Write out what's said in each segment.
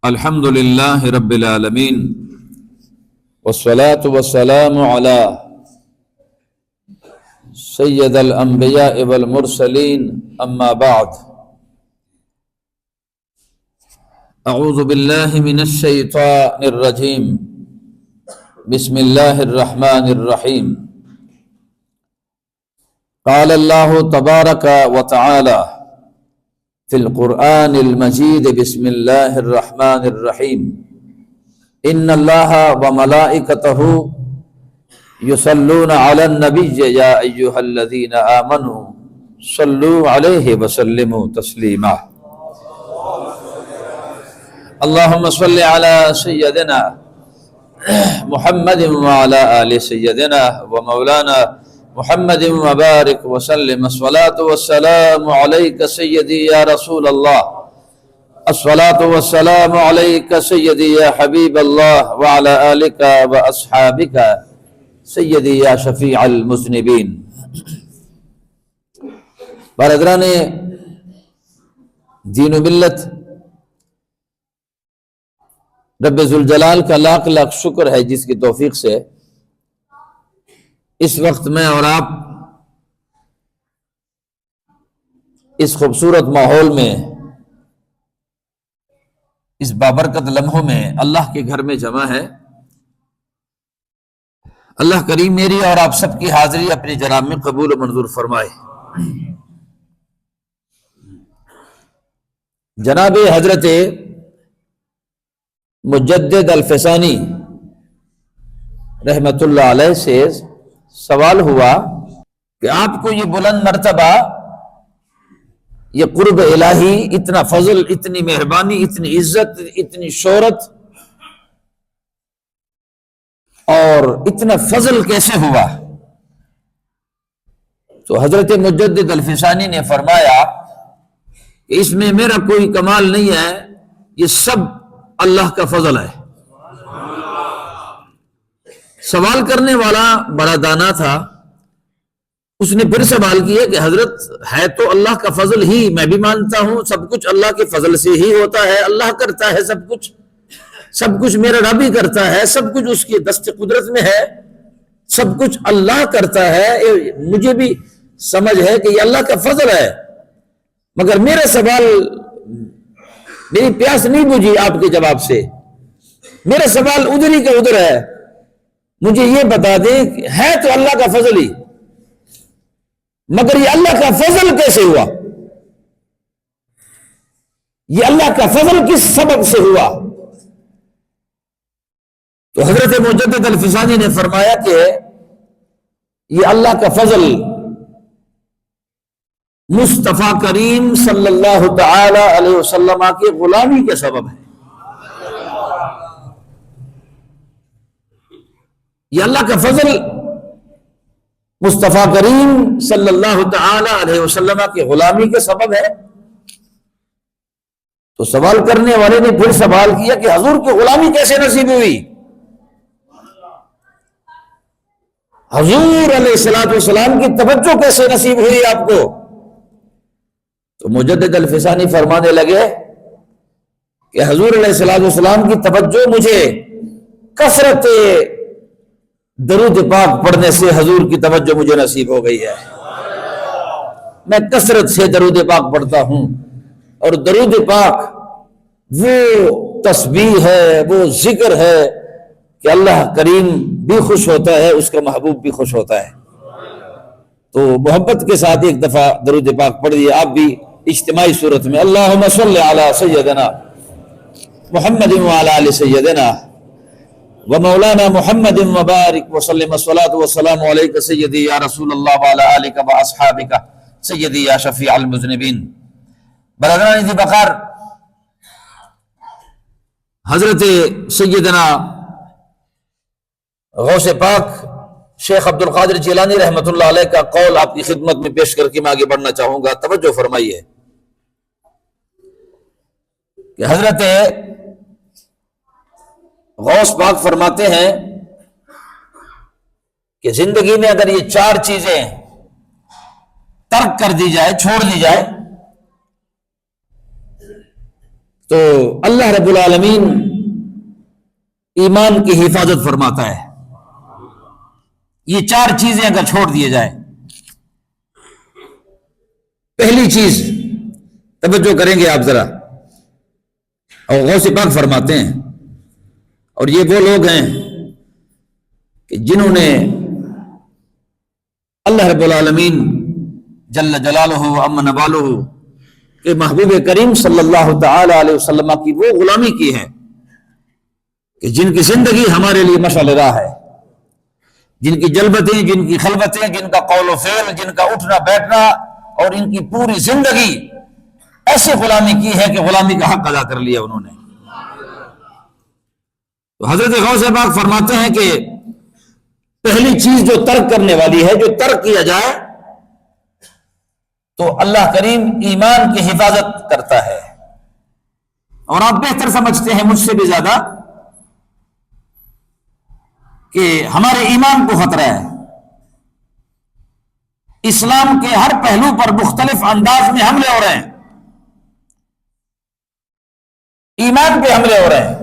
الحمد للہ رب العالمین والصلاة والسلام علی سید الانبیاء والمرسلین اما بعد اعوذ باللہ من الشیطان الرجیم بسم اللہ الرحمن الرحیم قال اللہ تبارک وتعالی فی القرآن المجید بسم اللہ الرحمن الرحیم ان اللہ وملائکتہ یصلون علی النبی یا ایہا الذین آمنوا صلوا علیہ وسلموا تسلیما اللہم صل علی سیدنا محمد وعلی آل سیدنا ومولانا محمد مبارک وسلم الصلاة والسلام علیک سیدی یا رسول اللہ الصلاة والسلام علیک سیدی یا حبیب اللہ وعلی آلک واصحابک سیدی یا شفیع المذنبین۔ برادران دین و ملت، رب ذوالجلال کا لاکھ لاکھ شکر ہے جس کی توفیق سے اس وقت میں اور آپ اس خوبصورت ماحول میں، اس بابرکت لمحوں میں اللہ کے گھر میں جمع ہے۔ اللہ کریم میری اور آپ سب کی حاضری اپنی جناب میں قبول و منظور فرمائے۔ جناب حضرت مجدد الفسانی رحمت اللہ علیہ سے سوال ہوا کہ آپ کو یہ بلند مرتبہ، یہ قرب الہی، اتنا فضل، اتنی مہربانی، اتنی عزت، اتنی شہرت اور اتنا فضل کیسے ہوا؟ تو حضرت مجدد الفسانی نے فرمایا کہ اس میں میرا کوئی کمال نہیں ہے، یہ سب اللہ کا فضل ہے۔ سوال کرنے والا بڑا دانا تھا، اس نے پھر سوال کیا کہ حضرت ہے تو اللہ کا فضل ہی، میں بھی مانتا ہوں سب کچھ اللہ کے فضل سے ہی ہوتا ہے، اللہ کرتا ہے سب کچھ میرا رب ہی کرتا ہے، سب کچھ اس کی دست قدرت میں ہے، سب کچھ اللہ کرتا ہے، مجھے بھی سمجھ ہے کہ یہ اللہ کا فضل ہے، مگر میرا سوال، میری پیاس نہیں بجھی آپ کے جواب سے، میرا سوال ادھر ہی کا ادھر ہے، مجھے یہ بتا دیں کہ ہے تو اللہ کا فضل ہی، مگر یہ اللہ کا فضل کیسے ہوا؟ یہ اللہ کا فضل کس سبب سے ہوا؟ تو حضرت مجدد الفسانی نے فرمایا کہ یہ اللہ کا فضل مصطفیٰ کریم صلی اللہ تعالی علیہ وسلم کی غلامی کے سبب ہے۔ یہ اللہ کا فضل مصطفیٰ کریم صلی اللہ تعالی علیہ وسلم کی غلامی کے سبب ہے۔ تو سوال کرنے والے نے پھر سوال کیا کہ حضور کی غلامی کیسے نصیب ہوئی؟ حضور علیہ السلام کی توجہ کیسے نصیب ہوئی آپ کو؟ تو مجدد الفسانی فرمانے لگے کہ حضور علیہ السلام کی توجہ مجھے کثرت درود پاک پڑھنے سے حضور کی توجہ مجھے نصیب ہو گئی ہے۔ میں کثرت سے درود پاک پڑھتا ہوں، اور درود پاک وہ تسبیح ہے، وہ ذکر ہے کہ اللہ کریم بھی خوش ہوتا ہے، اس کا محبوب بھی خوش ہوتا ہے۔ تو محبت کے ساتھ ایک دفعہ درود پاک پڑھیے آپ بھی اجتماعی صورت میں، اللہم صل علی سیدنا محمد وعلی آل سیدنا ومولانا محمد مبارک وسلم الصلاة والسلام علیک سیدی یا رسول اللہ وعلی آلک واصحابک سیدی یا شفیع المذنبین۔ برادران ذی وقار، حضرت سیدنا غوث پاک شیخ عبد القادر جیلانی رحمت اللہ علیہ کا قول آپ کی خدمت میں پیش کر کے میں آگے بڑھنا چاہوں گا، توجہ فرمائیے کہ حضرت غوث پاک فرماتے ہیں کہ زندگی میں اگر یہ چار چیزیں ترک کر دی جائے، چھوڑ دی جائے، تو اللہ رب العالمین ایمان کی حفاظت فرماتا ہے. یہ 4 چیزیں اگر چھوڑ دیے جائے، پہلی چیز توجہ کریں گے آپ ذرا، اور غوث پاک فرماتے ہیں، اور یہ وہ لوگ ہیں کہ جنہوں نے اللہ رب العالمین جل جلالہ و عم نوالہ کہ محبوب کریم صلی اللہ تعالی علیہ وسلم کی وہ غلامی کی ہے کہ جن کی زندگی ہمارے لیے مشعل راہ ہے، جن کی جلبتیں، جن کی خلوتیں، جن کا قول و فعل، جن کا اٹھنا بیٹھنا، اور ان کی پوری زندگی ایسی غلامی کی ہے کہ غلامی کا حق ادا کر لیا انہوں نے. تو حضرت غوث پاک فرماتے ہیں کہ پہلی چیز جو ترک کرنے والی ہے، جو ترک کیا جائے تو اللہ کریم ایمان کی حفاظت کرتا ہے. اور آپ بہتر سمجھتے ہیں مجھ سے بھی زیادہ کہ ہمارے ایمان کو خطرہ ہے. اسلام کے ہر پہلو پر مختلف انداز میں حملے ہو رہے ہیں، ایمان پہ حملے ہو رہے ہیں.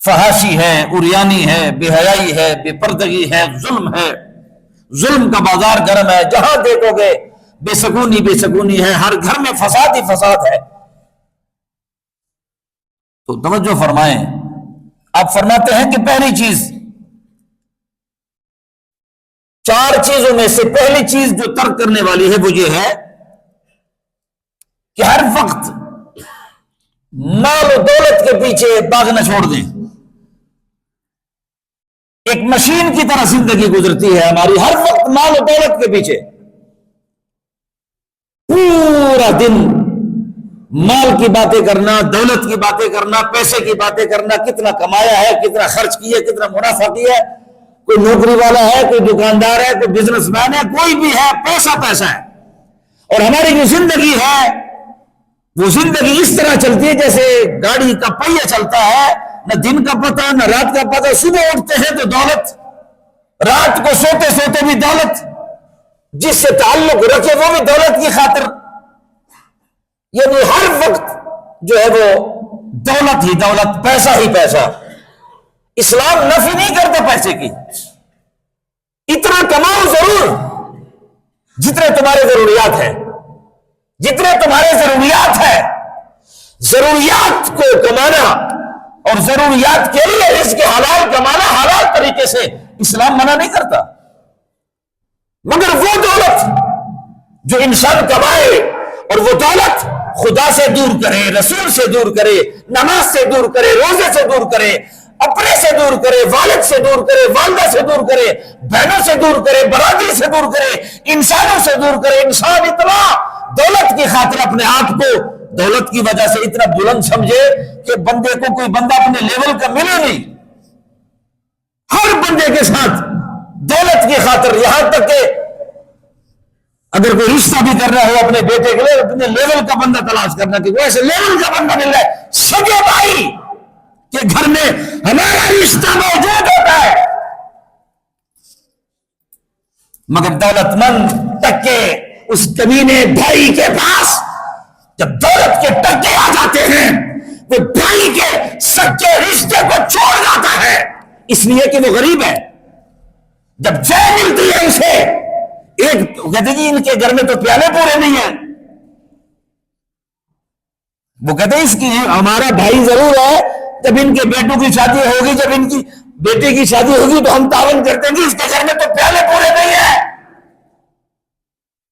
فحاشی ہے، عریانی ہے، بے حیائی ہے، بے پردگی ہے، ظلم ہے، ظلم کا بازار گرم ہے، جہاں دیکھو گے بے سکونی ہے، ہر گھر میں فساد ہی فساد ہے. تو توجہ فرمائیں، آپ فرماتے ہیں کہ پہلی چیز، 4 چیزوں میں سے پہلی چیز جو ترک کرنے والی ہے وہ یہ ہے کہ ہر وقت مال و دولت کے پیچھے بھاگنا چھوڑ دیں. ایک مشین کی طرح زندگی گزرتی ہے ہماری، ہر وقت مال و دولت کے پیچھے، پورا دن مال کی باتیں کرنا، دولت کی باتیں کرنا، پیسے کی باتیں کرنا، کتنا کمایا ہے، کتنا خرچ کیا، کتنا منافع کیا ہے. کوئی نوکری والا ہے، کوئی دکاندار ہے، کوئی بزنس مین ہے، کوئی بھی ہے، پیسہ پیسہ ہے. اور ہماری جو زندگی ہے وہ زندگی اس طرح چلتی ہے جیسے گاڑی کا پہیہ چلتا ہے، نہ دن کا پتہ نہ رات کا پتہ. صبح اٹھتے ہیں تو دولت، رات کو سوتے سوتے بھی دولت، جس سے تعلق رکھے وہ بھی دولت کی خاطر. یعنی ہر وقت جو ہے وہ دولت ہی دولت، پیسہ ہی پیسہ. اسلام نفی نہیں کرتا پیسے کی، اتنا کماؤ ضرور جتنے تمہارے ضروریات ہیں، جتنے تمہارے ضروریات ہیں. ضروریات کو کمانا اور ضروریات کے لیے رزق حلال کمانا حلال طریقے سے اسلام منع نہیں کرتا. مگر وہ دولت جو انسان کمائے اور وہ دولت خدا سے دور کرے، رسول سے دور کرے، نماز سے دور کرے، روزے سے دور کرے، اپنے سے دور کرے، والد سے دور کرے، والدہ سے دور کرے، بہنوں سے دور کرے، برادری سے دور کرے، انسانوں سے دور کرے. انسان اتنا دولت کی خاطر اپنے آپ کو دولت کی وجہ سے اتنا بلند سمجھے کہ بندے کو کوئی بندہ اپنے لیول کا ملے نہیں. ہر بندے کے ساتھ دولت کی خاطر، یہاں تک کہ اگر کوئی رشتہ بھی کرنا ہو اپنے بیٹے کے لیے، اپنے لیول کا بندہ تلاش کرنا کہ ویسے لیول کا بندہ مل رہا ہے. سگے بھائی کے گھر میں ہمارا رشتہ موجود ہوتا ہے، مگر دولت مند ٹکے اس کمینے بھائی کے پاس جب دولت کے ٹکے آ جاتے ہیں وہ بھائی کے سچے رشتے کو چھوڑ جاتا ہے، اس لیے کہ وہ غریب ہے. جب جے ملتی ہے اسے، ایک کہتے جی ان کے گھر میں تو پیالے پورے نہیں ہیں، وہ کہتے ہیں اس کی ہمارا بھائی ضرور ہے، جب ان کے بیٹوں کی شادی ہوگی، جب ان کی بیٹے کی شادی ہوگی تو ہم تعاون کرتے ہیں کہ اس کے گھر میں تو پیالے پورے نہیں ہیں.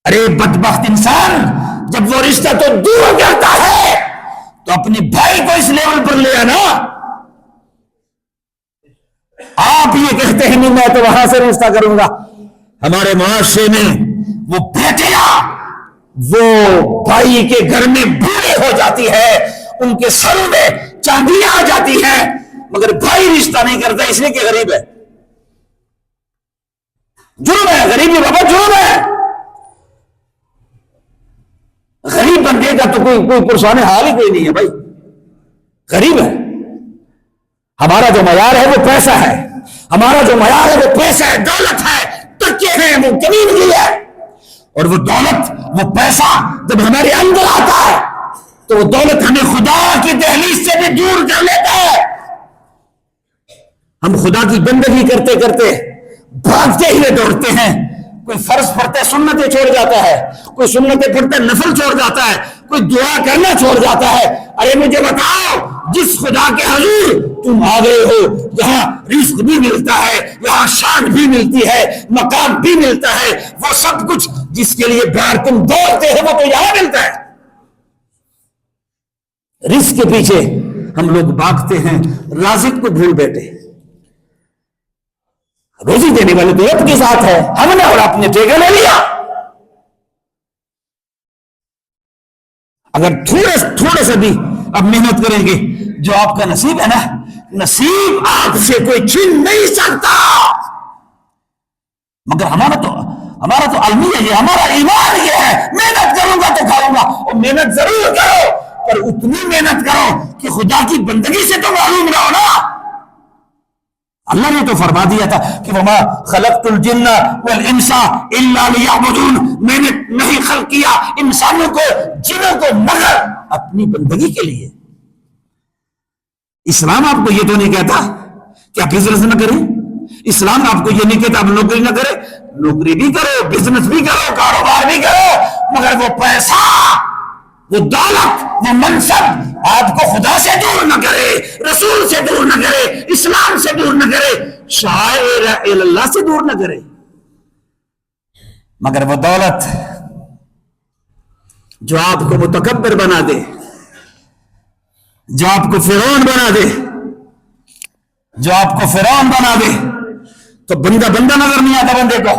ارے بدبخت انسان، جب وہ رشتہ تو دور کرتا ہے تو اپنے بھائی کو اس لیول پر لے آنا. آپ یہ کہتے ہیں نہیں میں تو وہاں سے رشتہ کروں گا. ہمارے معاشرے میں وہ بیٹیاں وہ بھائی کے گھر میں بوڑھی ہو جاتی ہے، ان کے سروں میں چاندیاں آ جاتی ہیں، مگر بھائی رشتہ نہیں کرتا اس لیے کہ غریب ہے. جرم ہے، غریبی بابا جرم ہے. غریب بندے کا تو کوئی پرسان حال ہی کوئی نہیں ہے بھائی، غریب ہے. ہمارا جو معیار ہے وہ پیسہ ہے، ہمارا جو معیار ہے وہ پیسہ ہے، دولت ہے، تکے ہیں، وہ زمین کی ہے. اور وہ دولت، وہ پیسہ جب ہمارے اندر آتا ہے تو وہ دولت ہمیں خدا کی دہلیز سے بھی دور کر لیتا ہے. ہم خدا کی بندگی کرتے کرتے بھاگتے ہوئے دوڑتے ہیں. کوئی فرض پڑھتے سنتیں چھوڑ جاتا ہے, کوئی سنتیں پڑھتے نفل چھوڑ جاتا ہے, کوئی دعا کرنا چھوڑ جاتا ہے. ارے مجھے بتاؤ, جس خدا کے حضور تم آ گئے ہو, یہاں رزق بھی ملتا ہے, یہاں شان بھی ملتی ہے, مقام بھی ملتا ہے, وہ سب کچھ جس کے لیے باہر تم دوڑتے ہیں وہ تو یہاں ملتا ہے. رزق کے پیچھے ہم لوگ بھاگتے ہیں, رازق کو بھول بیٹھے. روزی دینے والے تو رب کے ساتھ ہے, ہم نے اور اپنے ٹیکے لے لیا. اگر تھوڑے سے بھی اب محنت کریں گے, جو آپ کا نصیب ہے نا, نصیب آپ سے کوئی چھین نہیں سکتا. مگر ہمارا تو المیہ یہ, ہمارا ایمان یہ ہے, محنت کروں گا تو کھاؤں گا. اور محنت ضرور کرو, پر اتنی محنت کرو کہ خدا کی بندگی سے تو معلوم رہو نا. اللہ نے تو فرما دیا تھا کہ وما خلقت الجن والانس الا لیعبدون, میں نے نہیں خلق کیا انسانوں کو جنوں کو مگر اپنی بندگی کے لیے. اسلام آپ کو یہ تو نہیں کہتا کہ آپ بزنس نہ کریں, اسلام آپ کو یہ نہیں کہتا آپ نوکری نہ کریں. نوکری بھی کرو, بزنس بھی کرو, کاروبار بھی کرو, مگر وہ پیسہ, وہ دولت, وہ منصب آپ کو خدا سے دور نہ کرے, رسول سے دور نہ کرے, اسلام سے دور نہ کرے, شاعر اللہ سے دور نہ کرے. مگر وہ دولت جو آپ کو متکبر بنا دے, جو آپ کو فرعون بنا دے, جو آپ کو فرعون بنا دے, تو بندہ نظر نہیں آتا بندے کو.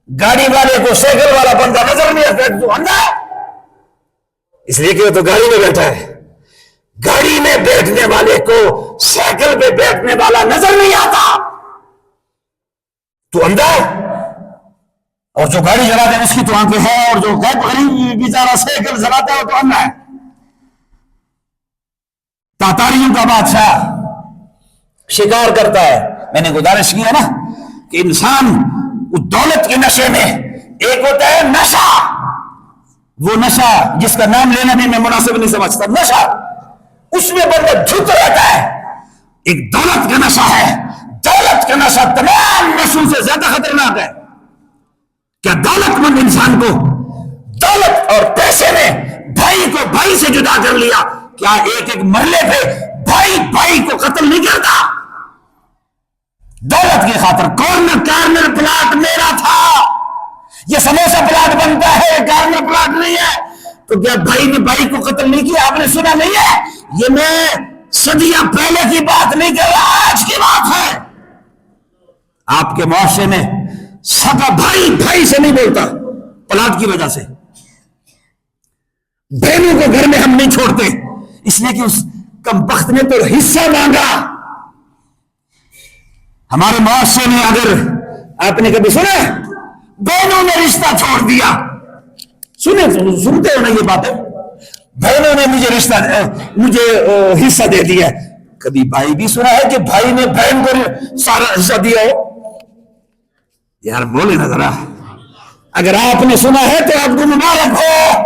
گاڑی والے کو سائیکل والا بندہ نظر نہیں آتا, تو اندھا, اس لیے کہ وہ تو گاڑی میں بیٹھا ہے. گاڑی میں بیٹھنے والے کو سائیکل پہ بیٹھنے والا نظر نہیں آتا, تو اندھا. اور جو گاڑی چلاتا ہے اس کی تو آنکھیں ہیں, اور جو غریب بیچارہ سائیکل چلاتا ہے وہ تو اندھا ہے. تاتاریوں کا بادشاہ شکار کرتا ہے. میں نے گزارش کی ہے نا کہ انسان اس دولت کے نشے میں, ایک ہوتا ہے نشہ, وہ نشہ جس کا نام لینا بھی میں مناسب نہیں سمجھتا, نشہ اس میں بندہ جھک رہتا ہے. ایک دولت کا نشہ ہے, دولت کا نشہ تمام نشوں سے زیادہ خطرناک ہے. کیا دولت مند انسان کو دولت اور پیسے نے بھائی کو بھائی سے جدا کر لیا؟ کیا ایک مرلے پہ بھائی کو قتل نہیں کرتا؟ دولت کی خاطر. کارنر پلاٹ میرا تھا, یہ سموسا پلاٹ بنتا ہے, کارنر پلاٹ نہیں ہے. تو کیا بھائی نے بھائی کو قتل نہیں کیا؟ آپ نے سنا نہیں ہے؟ یہ میں صدیاں پہلے کی بات نہیں کر رہا, آج کی بات ہے. آپ کے معاشرے میں سگا بھائی سے نہیں بولتا پلاٹ کی وجہ سے. بہنوں کو گھر میں ہم نہیں چھوڑتے اس لیے کہ اس کم بخت نے تو حصہ مانگا. ہمارے معاشرے میں اگر آپ نے کبھی سنا بہنوں نے رشتہ چھوڑ دیا, سنتے ہو نا یہ باتیں, بہنوں نے مجھے حصہ دے دیا. کبھی بھائی بھی سنا ہے کہ بھائی نے بہن کو سارا حصہ دیا ہو؟ یار بولے نا ذرا. اگر آپ نے سنا ہے تو آپ کو مبارک ہو,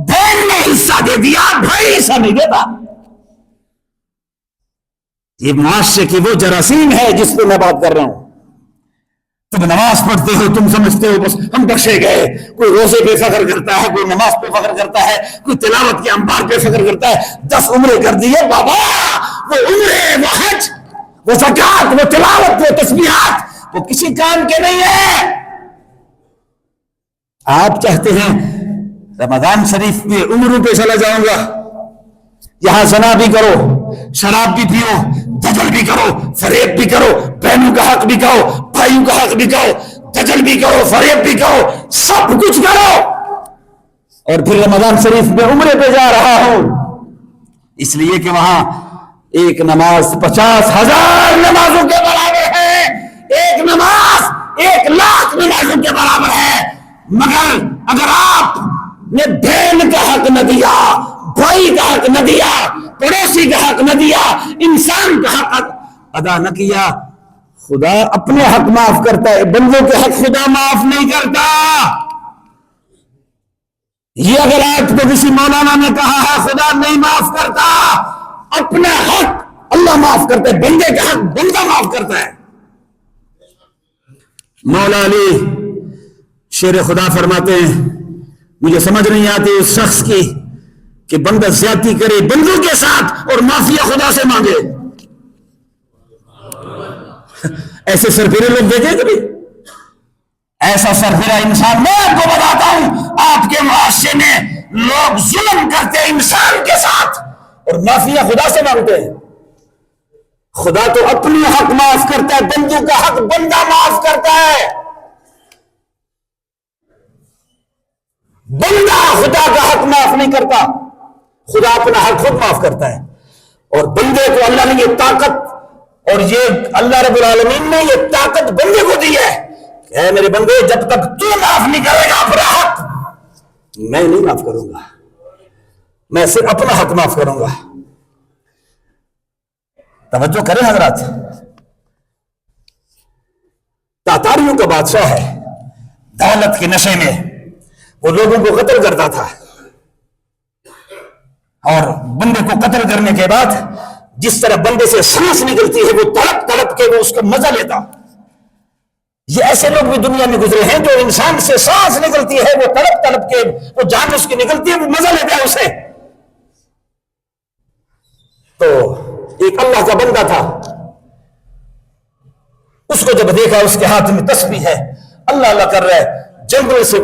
بہن نے حصہ دے دیا, بھائی حصہ نہیں دیتا. یہ معاشرے کی وہ جراثیم ہے جس پہ میں بات کر رہا ہوں. تم نماز پڑھتے ہو, تم سمجھتے ہو بس ہم بخشے گئے. کوئی روزے پہ فخر کرتا ہے, کوئی نماز پہ فخر کرتا ہے, کوئی تلاوت کے انبار پہ فخر کرتا ہے. 10 عمرے کر دیے بابا, وہ عمرے, وہ حج, وہ زکات, وہ تلاوت, وہ تسبیحات, وہ کسی کام کے نہیں ہے. آپ چاہتے ہیں رمضان شریف میں عمروں پہ چلا جاؤں گا, یہاں زنا بھی کرو, شراب بھی پیو, دجل بھی کرو, فریب بھی کرو, بہنوں کا حق بھی کہو, بھائیوں کا حق بھی کہو, دجل بھی کرو, فریب بھی کرو, سب کچھ کرو, اور پھر رمضان شریف میں عمرے پہ جا رہا ہوں اس لیے کہ وہاں ایک نماز 50,000 نمازوں کے برابر ہے, ایک نماز 1,00,000 نمازوں کے برابر ہے. مگر اگر آپ نے بہن کا حق نہ دیا, بھائی کا حق نہ دیا, پڑوسی کا حق نہ دیا, انسان کا حق ادا نہ کیا, خدا اپنے حق معاف کرتا ہے, بندوں کے حق خدا معاف نہیں کرتا. یہ اگر آپ کو کسی مولانا نے کہا ہے خدا نہیں معاف کرتا، اپنا حق اللہ معاف کرتا ہے، بندے کا حق بندہ معاف کرتا ہے۔ مولا علی شیر خدا فرماتے ہیں مجھے سمجھ نہیں آتی اس شخص کی کہ بندہ زیادتی کرے بندوں کے ساتھ اور معافی خدا سے مانگے۔ ایسے سرفرے لوگ دیکھیں کبھی؟ ایسا سرفرا انسان، میں آپ کو بتاتا ہوں آپ کے معاشرے میں لوگ ظلم کرتے ہیں انسان کے ساتھ اور معافی خدا سے مانگتے ہیں۔ خدا تو اپنی حق معاف کرتا ہے، بندوں کا حق بندہ معاف کرتا ہے۔ بندہ خدا کا حق معاف نہیں کرتا، خدا اپنا حق خود معاف کرتا ہے۔ اور بندے کو اللہ نے یہ طاقت اور یہ اللہ رب العالمین نے یہ طاقت بندے کو دی ہے کہ اے میرے بندے جب تک تو معاف نہیں کرے گا اپنا حق، میں نہیں معاف کروں گا، میں صرف اپنا حق معاف کروں گا۔ توجہ کریں حضرات، تاتاریوں کا بادشاہ ہے، دولت کے نشے میں وہ لوگوں کو قتل کرتا تھا اور بندے کو قتل کرنے کے بعد جس طرح بندے سے سانس نکلتی ہے وہ تڑپ تڑپ کے وہ اس کا مزہ لیتا۔ یہ ایسے لوگ بھی دنیا میں گزرے ہیں جو انسان سے سانس نکلتی ہے وہ تڑپ تڑپ کے وہ جان اس کی نکلتی ہے وہ مزہ لیتا ہے اسے۔ تو ایک اللہ کا بندہ تھا، اس کو جب دیکھا اس کے ہاتھ میں تسبیح ہے، اللہ اللہ کر رہا ہے، جنگل سے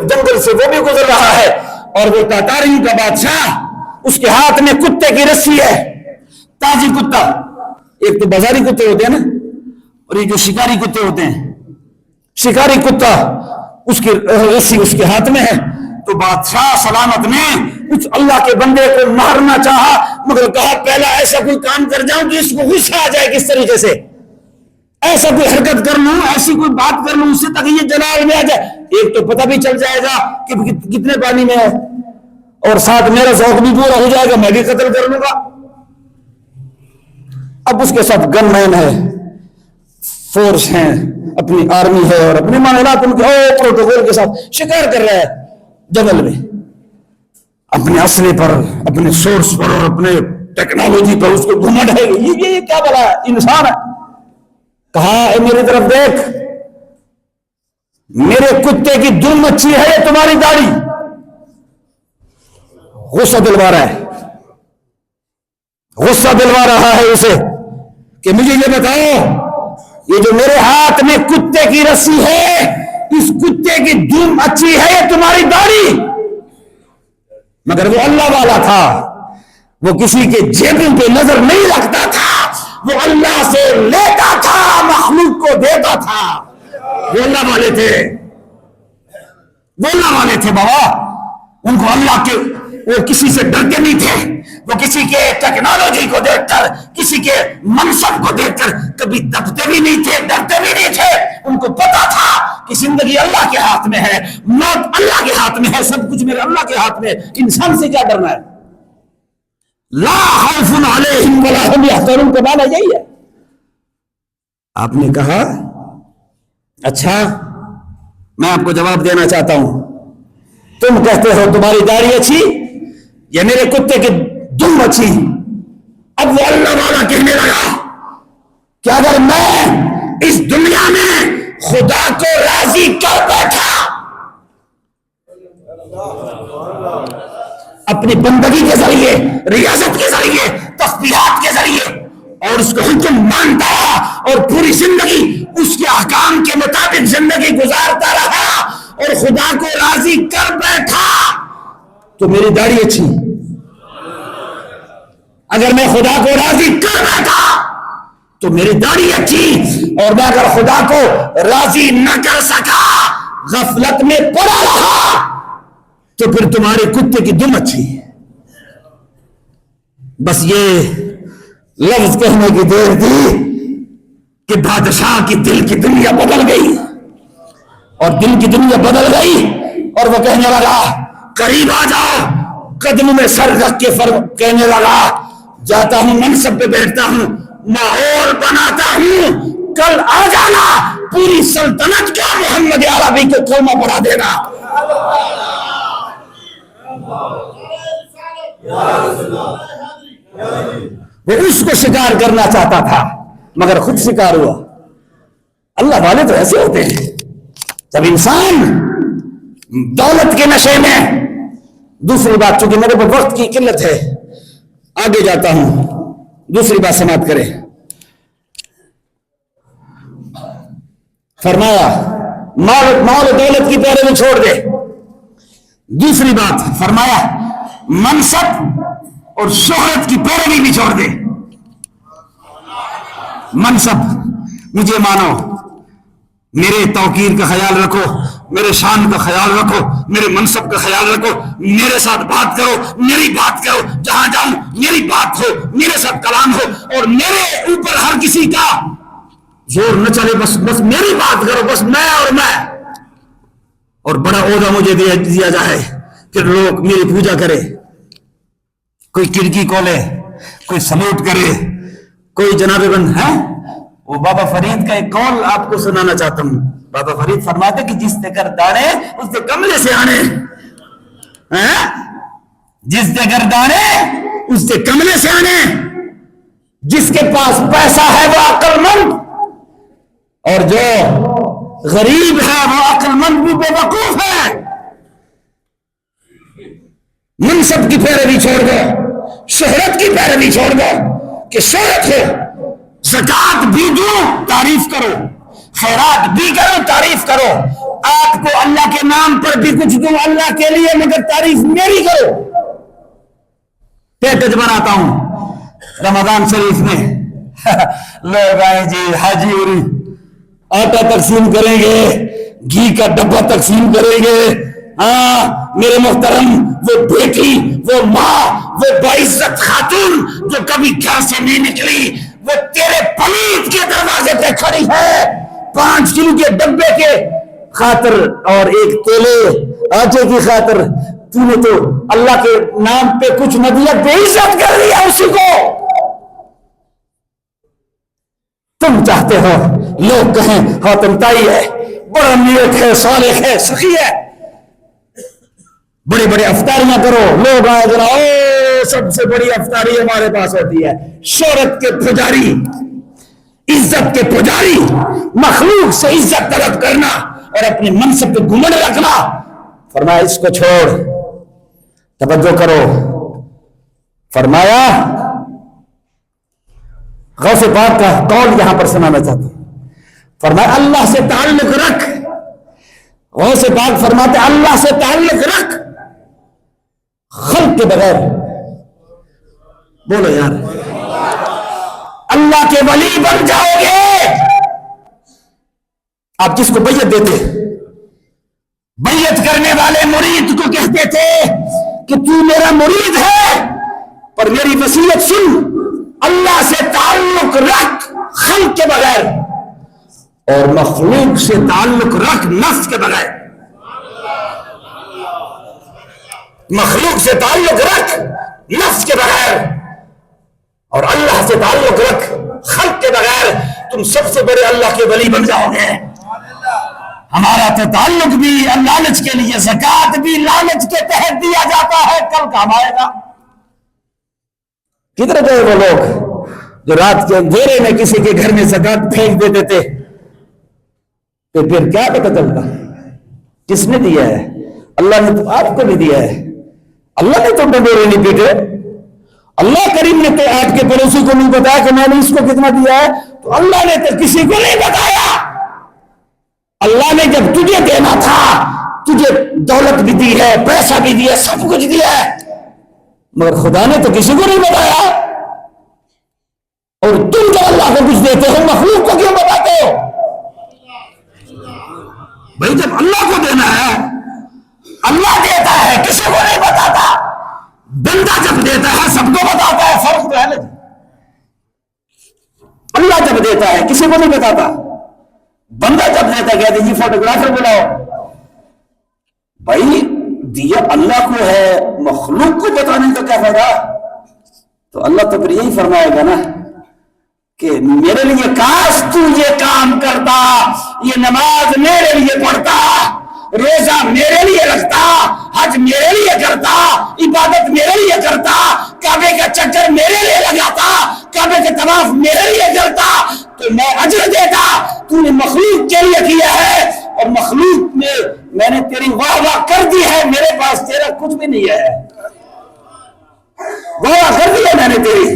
وہ بھی گزر رہا ہے اور وہ تاتاریوں کا بادشاہ اس کے ہاتھ میں کتے کی رسی ہے، تاجی کتا، ایک تو بازاری کتے ہوتے ہیں نا اور یہ جو شکاری کتے ہوتے ہیں، شکاری کتا اس کی رسی اس کے ہاتھ میں ہے۔ تو بادشاہ سلامت نے اس اللہ کے بندے کو مارنا چاہا مگر کہا پہلا ایسا کوئی کام کر جاؤں کہ اس کو غصہ آ جائے، کس طریقے سے ایسا کوئی حرکت کر لوں، ایسی کوئی بات کر لوں اس سے تک یہ جلال میں آ جائے، ایک تو پتہ بھی چل جائے گا کہ کتنے پانی میں ہے اور ساتھ میرا ذوق بھی پورا ہو جائے گا، میں بھی قتل کر لوں گا۔ اب اس کے ساتھ گن مین ہے، فورس ہیں، اپنی آرمی ہے اور اپنے معاملات ان کے پروٹوکول کے ساتھ شکار کر رہا ہے جنگل میں، اپنے اسلحے پر، اپنے سورس پر اور اپنے ٹیکنالوجی پر اس کو گھمنڈ ہے۔ یہ کیا بلا ہے، انسان ہے۔ کہا اے میری طرف دیکھ، میرے کتے کی دم اچھی ہے یا تمہاری داڑھی؟ غصہ دلوا رہا ہے، غصہ دلوا رہا ہے اسے کہ مجھے یہ بتاؤ یہ جو میرے ہاتھ میں کتے کی رسی ہے اس کتے کی دم اچھی ہے یا تمہاری داڑھی؟ مگر وہ اللہ والا تھا، وہ کسی کے جیبوں پہ نظر نہیں رکھتا تھا، وہ اللہ سے لیتا تھا، مخلوق کو دیتا تھا۔ وہ اللہ والے تھے، وہ اللہ والے تھے بابا، ان کو اللہ کے وہ کسی سے ڈرتے نہیں تھے، وہ کسی کے ٹیکنالوجی کو دیکھ کر کسی کے منصب کو دیکھ کر کبھی دبتے بھی نہیں تھے، ڈرتے بھی نہیں تھے۔ ان کو پتا تھا کہ زندگی اللہ کے ہاتھ میں ہے، موت اللہ کے ہاتھ میں ہے، سب کچھ میرے اللہ کے ہاتھ میں، انسان سے کیا ڈرنا ہے۔ لا خوف علیہم ولا هم یحزنون کا معنی یہی ہے۔ آپ نے کہا اچھا میں آپ کو جواب دینا چاہتا ہوں، تم کہتے ہو تمہاری داڑھی اچھی یا میرے کتے کی دم اچھی؟ اب وہ اللہ والا کہنے لگا کہ اگر میں اس دنیا میں خدا کو راضی کر بیٹھا اپنی بندگی کے ذریعے، ریاضت کے ذریعے، تسبیحات کے ذریعے اور اس کو حکم مانتا رہا اور پوری زندگی اس کے احکام کے مطابق زندگی گزارتا رہا اور خدا کو راضی کر بیٹھا تو میری داڑھی اچھی۔ اگر میں خدا کو راضی کر بیٹھا تو میری داڑھی اچھی، اور میں اگر خدا کو راضی نہ کر سکا، غفلت میں پڑا رہا، تو پھر تمہارے کتے کی دم اچھی۔ بس یہ لفظ کہنے کی دیر تھی کہ بادشاہ کی دل کی دنیا بدل گئی، اور دل کی دنیا بدل گئی اور وہ کہنے لگا قریب آ جاؤ، قدم میں سر رکھ کے کہنے لگا جاتا ہوں، منصب پہ بیٹھتا ہوں، ماحول بناتا ہوں، کل آ جانا، پوری سلطنت کا محمد عربی کو کلمہ پڑھا دینا۔ وہ اس کو شکار کرنا چاہتا تھا مگر خود شکار ہوا. اللہ والے تو ایسے ہوتے ہیں. جب انسان دولت کے نشے میں. دوسری بات, چونکہ میرے پر وقت کی قلت ہے آگے جاتا ہوں, دوسری بات سماعت کرے. فرمایا مال و دولت کی پیروی چھوڑ دے. دوسری بات فرمایا منصب اور شہرت کی پیروی بھی چھوڑ دے. منصب, مجھے مانو, میرے توقیر کا خیال رکھو, میرے شان کا خیال رکھو, میرے منصب کا خیال رکھو, میرے ساتھ بات کرو, میری بات کرو, جہاں جاؤں میری بات ہو, میرے ساتھ کلام ہو, اور میرے اوپر ہر کسی کا زور نہ چلے, بس میری بات کرو, بس میں, اور بڑا عہدہ مجھے دیا جائے, پھر لوگ میری پوجا کرے, کوئی کڑکی کھولے, کوئی سلوٹ کرے, کوئی جناب بند ہے. وہ بابا فرید کا ایک قول آپ کو سنانا چاہتا ہوں. بابا فرید فرماتے کہ جس دے کر داڑے اس دے کملے سے آنے, جس دے کر داڑے اس دے کملے سے آنے. جس کے پاس پیسہ ہے وہ عقل مند, اور جو غریب ہے وہ عقل مند بھی بے وقوف ہے. منصب کی پیروی چھوڑ دو, شہرت کی پیروی چھوڑ دو کہ شہرت ہو. زکات بھی دو تعریف کرو, خیرات بھی کرو تعریف کرو, آپ کو اللہ کے نام پر بھی کچھ دوں اللہ کے لیے مگر تعریف میری کرو. پیکج بناتا ہوں رمضان شریف میں, لوگ آئے جی حاجی اوری آٹا تقسیم کریں گے, گھی کا ڈبہ تقسیم کریں گے. ہاں میرے محترم, وہ بیٹی, وہ ماں, وہ باعزت خاتون جو کبھی گھر سے نہیں نکلی, وہ تیرے پلیت کے دروازے پہ کھڑی ہے 5 کلو کے ڈبے کے خاطر اور ایک تیلے آٹے کی خاطر. تو نے تو اللہ کے نام پہ کچھ نہ دیا, بے عزت کر دیا اسی کو. تم چاہتے ہو لوگ کہیں حاتم طائی ہے, بڑا نیک ہے, صالح ہے, سخی ہے, بڑے بڑے افطاریاں کرو, لوگ آئے ذرا, سب سے بڑی افطاری ہمارے پاس ہوتی ہے. شہرت کے پجاری, عزت کے پجاری, مخلوق سے عزت طلب کرنا اور اپنے منصب پہ گھمنڈ رکھنا. فرمایا اس کو چھوڑ, توجہ کرو. فرمایا غوث پاک کا قول یہاں پر سنانا چاہتا ہوں. فرمایا اللہ سے تعلق رکھ. غوث پاک فرماتے اللہ سے تعلق رکھ, خلق کے بغیر. بولو یار, اللہ کے ولی بن جاؤ گے. آپ جس کو بیعت دیتے, بیعت کرنے والے مرید کو کہتے تھے کہ تو میرا مرید ہے پر میری وصیت سن, اللہ سے تعلق رکھ خلق کے بغیر, اور مخلوق سے تعلق رکھ نفس کے بغیر. مخلوق سے تعلق رکھ نفس کے بغیر, اور اللہ سے تعلق رکھ خلق کے بغیر. تم سب سے بڑے اللہ کے ولی بن جاؤ گے. ہمارا تو تعلق بھی لالچ کے لیے, زکات بھی لالچ کے تحت دیا جاتا ہے, کل کام آئے گا. کدھر گئے وہ لوگ جو رات کے اندھیرے میں کسی کے گھر میں زکات پھینک دیتے تھے؟ تو پھر کیا پتہ چلتا کس نے دیا ہے؟ اللہ نے تو آپ کو بھی دیا ہے. اللہ نے تو ڈنڈورے نہیں پیٹے. اللہ کریم نے تو آپ کے پڑوسی کو نہیں بتایا کہ میں نے اس کو کتنا دیا ہے, تو اللہ نے تو کسی کو نہیں بتایا. اللہ نے جب تجھے دینا تھا, تجھے دولت بھی دی ہے, پیسہ بھی دیا, سب کچھ دیا ہے, مگر خدا نے تو کسی کو نہیں بتایا. اور تم جو اللہ کو کچھ دیتے ہو مخلوق کو کیوں بتاتے ہو؟ بھائی جب اللہ کو دینا ہے اللہ دیتا ہے, کسی کو نہیں بتاتا. بندہ جب دیتا ہے سب کو بتاتا ہے, فرق تو ہے نا. اللہ جب دیتا ہے کسی کو نہیں بتاتا, بندہ جب دیتا ہے کہتے جی فوٹوگرافر بلاؤ. بھائی دیا اللہ کو ہے, مخلوق کو بتانے کا کیا فائدہ؟ تو اللہ تو پھر یہی فرمائے گا نا کہ میرے لیے کاش تو یہ کام کرتا, یہ نماز میرے لیے پڑھتا, روزہ میرے لیے رکھتا, حج میرے لیے کرتا, عبادت میرے لیے کرتا, میں اجر دیتا، تو نے مخلوق کے لیے کیا ہے، اور مخلوق میں نے تیری واہ واہ کر دی ہے، میرے پاس تیرا کچھ بھی نہیں ہے، واہ واہ کر دی ہے میں نے تیری۔